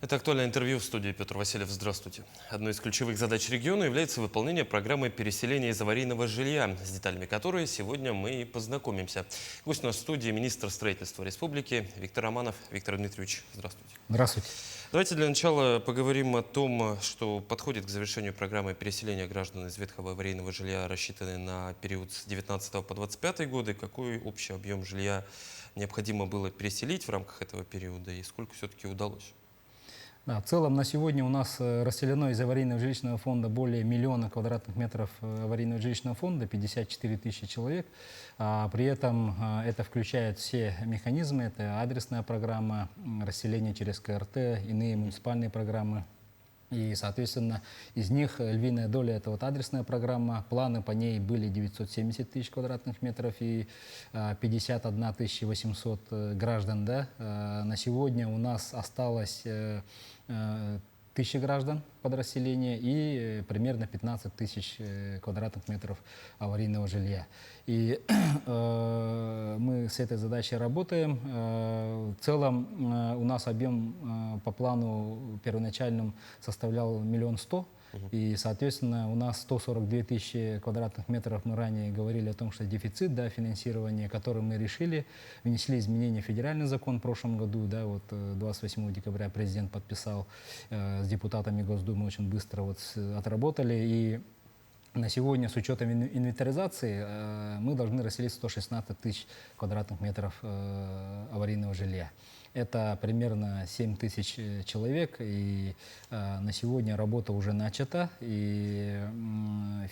Это актуальное интервью в студии. Петр Васильев. Здравствуйте. Одной из ключевых задач региона является выполнение программы переселения из аварийного жилья, с деталями которой сегодня мы и познакомимся. Гость у нас в студии — министр строительства республики Виктор Романов. Виктор Дмитриевич, здравствуйте. Здравствуйте. Давайте для начала поговорим о том, что подходит к завершению программы переселения граждан из ветхого аварийного жилья, рассчитанной на период с 19 по 25 годы. Какой общий объем жилья необходимо было переселить в рамках этого периода и сколько все-таки удалось? Да, в целом на сегодня у нас расселено из аварийного жилищного фонда более 1 миллиона квадратных метров аварийного жилищного фонда, 54 тысячи человек. При этом это включает все механизмы, это адресная программа, расселение через КРТ, иные муниципальные программы. И, соответственно, из них львиная доля — это вот адресная программа. Планы по ней были 970 тысяч квадратных метров и 51 800 граждан. Да? На сегодня у нас осталось 1000 граждан под расселение и примерно 15 тысяч квадратных метров аварийного жилья. И мы с этой задачей работаем. В целом у нас объем по плану первоначальным составлял 1 100 000. И, соответственно, у нас 142 тысячи квадратных метров. Мы ранее говорили о том, что дефицит, да, финансирования, который мы решили, внесли изменения в федеральный закон в прошлом году. Да, вот 28 декабря президент подписал, с депутатами Госдумы очень быстро вот отработали. И на сегодня с учетом инвентаризации мы должны расселить 116 тысяч квадратных метров аварийного жилья. Это примерно 7 тысяч человек, и на сегодня работа уже начата, и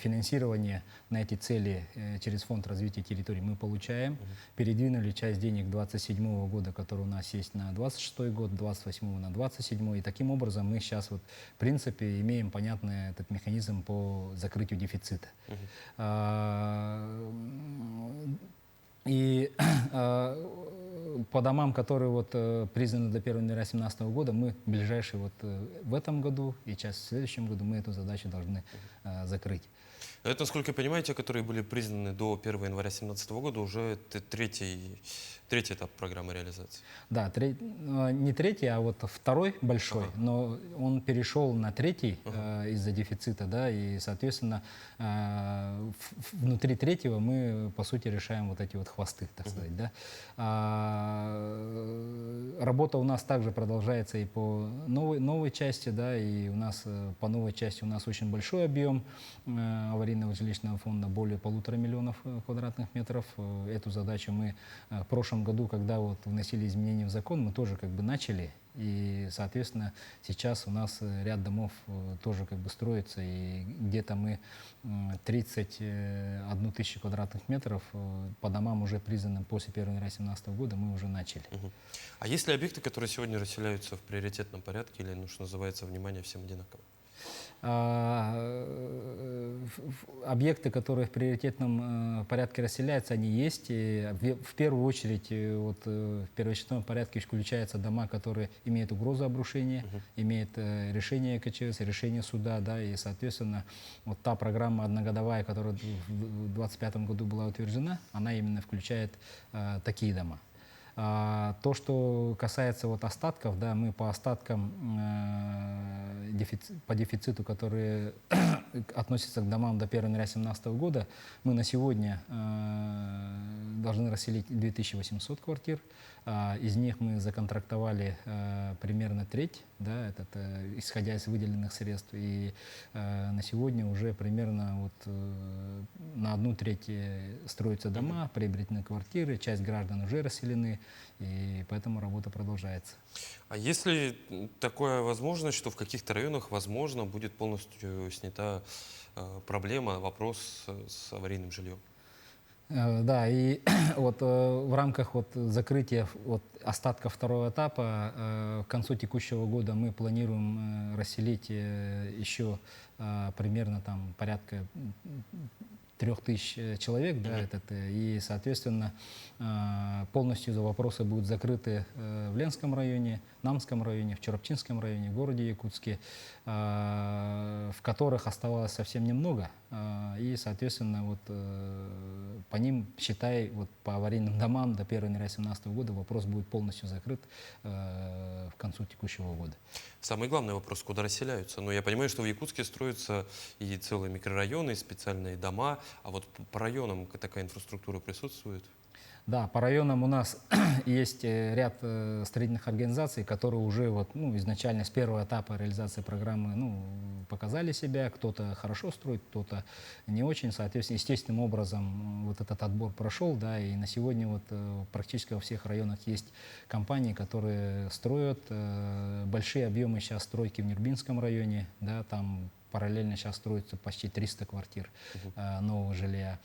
финансирование на эти цели через Фонд развития территорий мы получаем. Передвинули часть денег 27 года, который у нас есть, на 26 год, 28 на 27, и таким образом мы сейчас вот в принципе имеем понятный этот механизм по закрытию дефицита. И по домам, которые вот признаны до 1 января 2017 года, мы в ближайшие вот в этом году и часть в следующем году мы эту задачу должны закрыть. Это, насколько я понимаю, те, которые были признаны до 1 января 2017 года, уже третий этап программы реализации. Да, не третий, а вот второй большой, но он перешел на третий из-за дефицита, да, и, соответственно, внутри третьего мы, по сути, решаем вот эти вот хвосты, так сказать, да. Работа у нас также продолжается и по новой части, да, и у нас по новой части у нас очень большой объем аварийного жилищного фонда, более 1,5 миллиона квадратных метров. Эту задачу мы в прошлом году, когда вот вносили изменения в закон, мы тоже как бы начали, и, соответственно, сейчас у нас ряд домов тоже как бы строится, и где-то мы 31 тысячу квадратных метров по домам, уже признанным после 1 января 2017 года, мы уже начали. А есть ли объекты, которые сегодня расселяются в приоритетном порядке, или, ну, что называется, внимание всем одинаково? Объекты, которые в приоритетном порядке расселяются, они есть. И в первую очередь вот, в первоочередном порядке включаются дома, которые имеют угрозу обрушения, имеют решение КЧС, решение суда, да, и, соответственно, вот та программа одногодовая, которая в 2025 году была утверждена, она именно включает такие дома. То, что касается вот остатков, да, мы по остаткам, по дефициту, которые относятся к домам до 1 января 2017 года, мы на сегодня должны расселить 2800 квартир. Из них мы законтрактовали примерно треть, да, это исходя из выделенных средств. И на сегодня уже примерно вот на 1/3 строятся дома, приобретены квартиры, часть граждан уже расселены, и поэтому работа продолжается. А есть ли такая возможность, что в каких-то районах, возможно, будет полностью снята проблема, вопрос с аварийным жильем? Да, и вот в рамках вот закрытия вот остатков второго этапа к концу текущего года мы планируем расселить еще примерно там порядка 3000 человек, да, и, соответственно, полностью вопросы будут закрыты в Ленском районе, Намском районе, в Чоропчинском районе, в городе Якутске, в которых оставалось совсем немного и, соответственно, вот по ним, считай, вот по аварийным домам до 1 января 2017 года вопрос будет полностью закрыт к концу текущего года. Самый главный вопрос, куда расселяются. Но я понимаю, что в Якутске строятся и целые микрорайоны, и специальные дома, а вот по районам такая инфраструктура присутствует? Да, по районам у нас есть ряд строительных организаций, которые уже вот, ну, изначально с первого этапа реализации программы, ну, показали себя. Кто-то хорошо строит, кто-то не очень. Соответственно, естественным образом вот этот отбор прошел, да, и на сегодня вот практически во всех районах есть компании, которые строят большие объемы сейчас стройки в Нербинском районе, да, там параллельно сейчас строится почти 300 квартир нового жилья.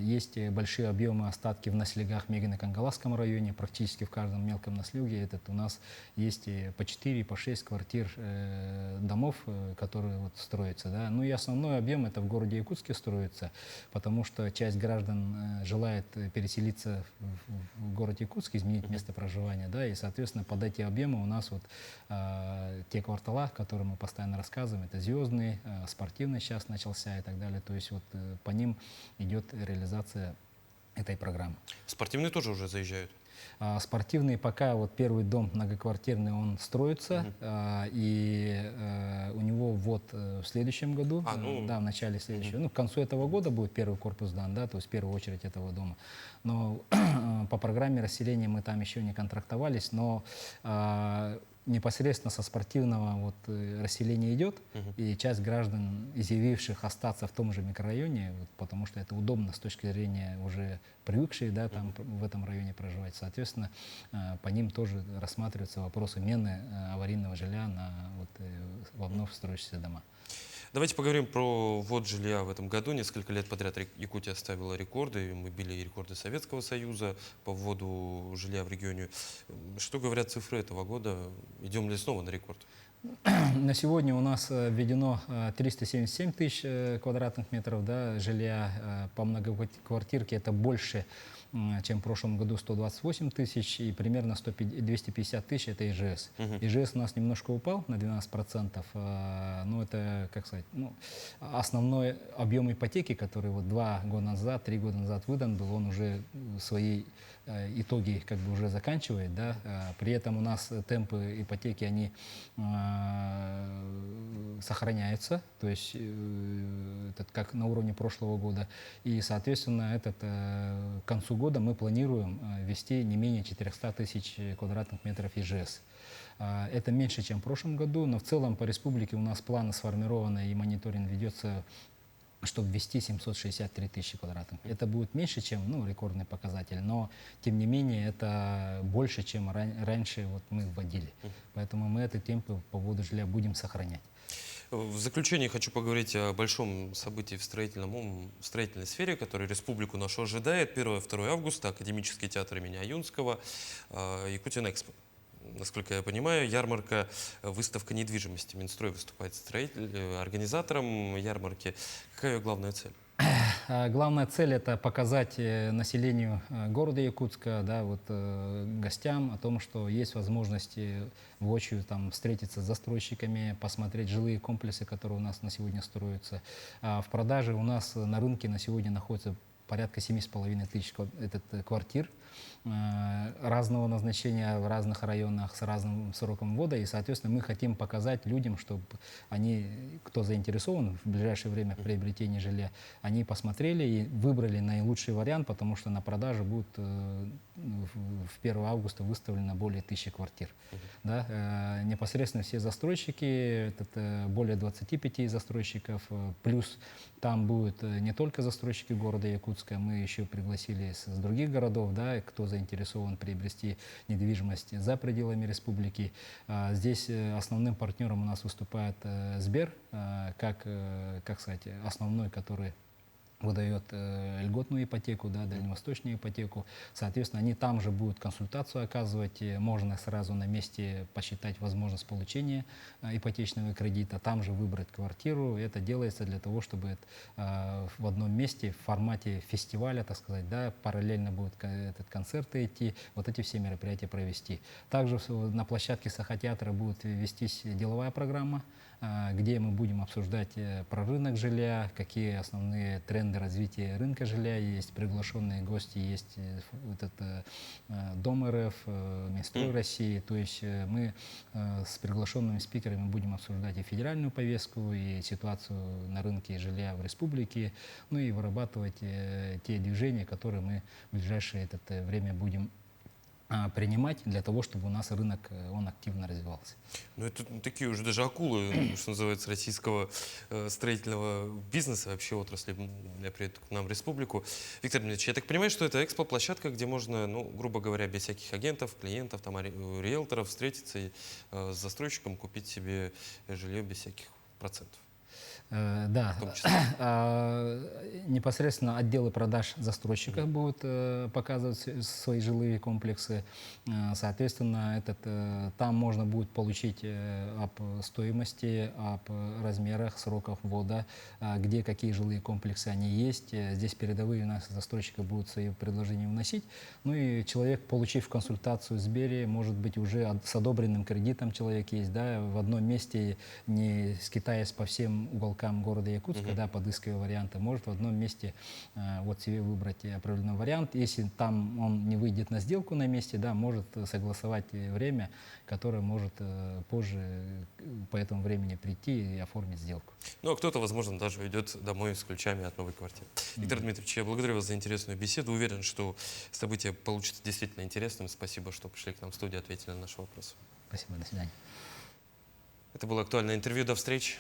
Есть большие объемы остатки в наслегах в Мегино-Кангаласском районе. Практически в каждом мелком наслеге этот у нас есть по 4, по 6 квартир домов, которые вот строятся. Да. Ну и основной объем это в городе Якутске строится, потому что часть граждан желает переселиться в город Якутск, изменить место проживания. Да, и, соответственно, под эти объемы у нас вот те квартала, которые мы постоянно рассказываем, это Звездный, Спортивный сейчас начался и так далее. То есть вот по ним идет реализация этой программы. Спортивные тоже уже заезжают? Спортивный пока вот первый дом многоквартирный, он строится, и у него вот в следующем году, да, в начале следующего, ну, к концу этого года будет первый корпус дан, да, то есть в первую очередь этого дома. Но по программе расселения мы там еще не контрактовались, но непосредственно со спортивного вот расселения идет, и часть граждан, изъявивших остаться в том же микрорайоне, вот, потому что это удобно с точки зрения уже привыкшие, да, там в этом районе проживать, соответственно, по ним тоже рассматриваются вопросы мены аварийного жилья на вот, во вновь строящиеся дома. Давайте поговорим про ввод жилья в этом году. Несколько лет подряд Якутия ставила рекорды. Мы били рекорды Советского Союза по вводу жилья в регионе. Что говорят цифры этого года? Идем ли снова на рекорд? На сегодня у нас введено 377 тысяч квадратных метров, да, жилья по многоквартирке. Это больше, чем в прошлом году, 128 тысяч, и примерно 250 тысяч это ИЖС. ИЖС у нас немножко упал на 12%, но это, как сказать, ну, основной объем ипотеки, который вот 2 года назад, 3 года назад выдан был, он уже свои итоги как бы уже заканчивает, да. При этом у нас темпы ипотеки, они сохраняются, то есть этот, как на уровне прошлого года. И, соответственно, к концу года мы планируем ввести не менее 400 тысяч квадратных метров ИЖС. Это меньше, чем в прошлом году, но в целом по республике у нас планы сформированы и мониторинг ведется, чтобы ввести 763 тысячи квадратных. Это будет меньше, чем, ну, рекордный показатель, но тем не менее это больше, чем раньше вот мы вводили. Поэтому мы эти темпы по вводу жилья будем сохранять. В заключение хочу поговорить о большом событии в строительной сфере, которое республику нашу ожидает. 1-2 августа Академический театр имени Аюнского, Якутия-Экспо. Насколько я понимаю, ярмарка, выставка недвижимости. Минстрой выступает организатором ярмарки. Какая ее главная цель? Главная цель – это показать населению города Якутска, да, вот, гостям о том, что есть возможность воочию там встретиться с застройщиками, посмотреть жилые комплексы, которые у нас на сегодня строятся. В продаже у нас на рынке на сегодня находится порядка 7,5 тысяч квартир разного назначения в разных районах с разным сроком ввода. И, соответственно, мы хотим показать людям, чтобы они, кто заинтересован в ближайшее время в приобретении жилья, они посмотрели и выбрали наилучший вариант, потому что на продажу будет в 1 августа выставлено более 1000 квартир. Да? Непосредственно все застройщики, это более 25 застройщиков, плюс там будут не только застройщики города Якутска, мы еще пригласили с других городов, да, кто заинтересован приобрести недвижимость за пределами республики. Здесь основным партнером у нас выступает Сбер, как сказать, основной, который выдает льготную ипотеку, да, дальневосточную ипотеку. Соответственно, они там же будут консультацию оказывать. Можно сразу на месте посчитать возможность получения ипотечного кредита, там же выбрать квартиру. Это делается для того, чтобы в одном месте, в формате фестиваля, так сказать, да, параллельно будут концерты идти, вот эти все мероприятия провести. Также на площадке Сахатеатра будет вестись деловая программа, где мы будем обсуждать про рынок жилья, какие основные тренды развития рынка жилья есть, приглашенные гости есть, Дом РФ, Минстрой России. То есть мы с приглашенными спикерами будем обсуждать и федеральную повестку, и ситуацию на рынке жилья в республике, ну и вырабатывать те движения, которые мы в ближайшее время будем принимать для того, чтобы у нас рынок он активно развивался. Ну, это такие уже даже акулы, что называется, российского строительного бизнеса, вообще отрасли, для приезда к нам в республику. Виктор Дмитриевич, я так понимаю, что это экспо-площадка, где можно, ну, грубо говоря, без всяких агентов, клиентов, там, риэлторов встретиться и с застройщиком купить себе жилье без всяких процентов. Да, В том числе. непосредственно отделы продаж застройщиков будут показывать свои жилые комплексы. Соответственно, там можно будет получить об стоимости, об размерах, сроках ввода, где какие жилые комплексы они есть. Здесь передовые у нас застройщики будут свои предложения вносить. Ну и человек, получив консультацию в Сбере, может быть, уже с одобренным кредитом человек есть, да, в одном месте, не скитаясь по всем уголкам города Якутска, да, подыскивая варианты, может в одном месте вот себе выбрать определенный вариант. Если там он не выйдет на сделку на месте, да, может согласовать время, которое может позже по этому времени прийти и оформить сделку. Ну, а кто-то, возможно, даже уйдет домой с ключами от новой квартиры. Виктор Дмитриевич, я благодарю вас за интересную беседу. Уверен, что событие получится действительно интересным. Спасибо, что пришли к нам в студию, ответили на наши вопросы. Спасибо, до свидания. Это было актуальное интервью. До встречи.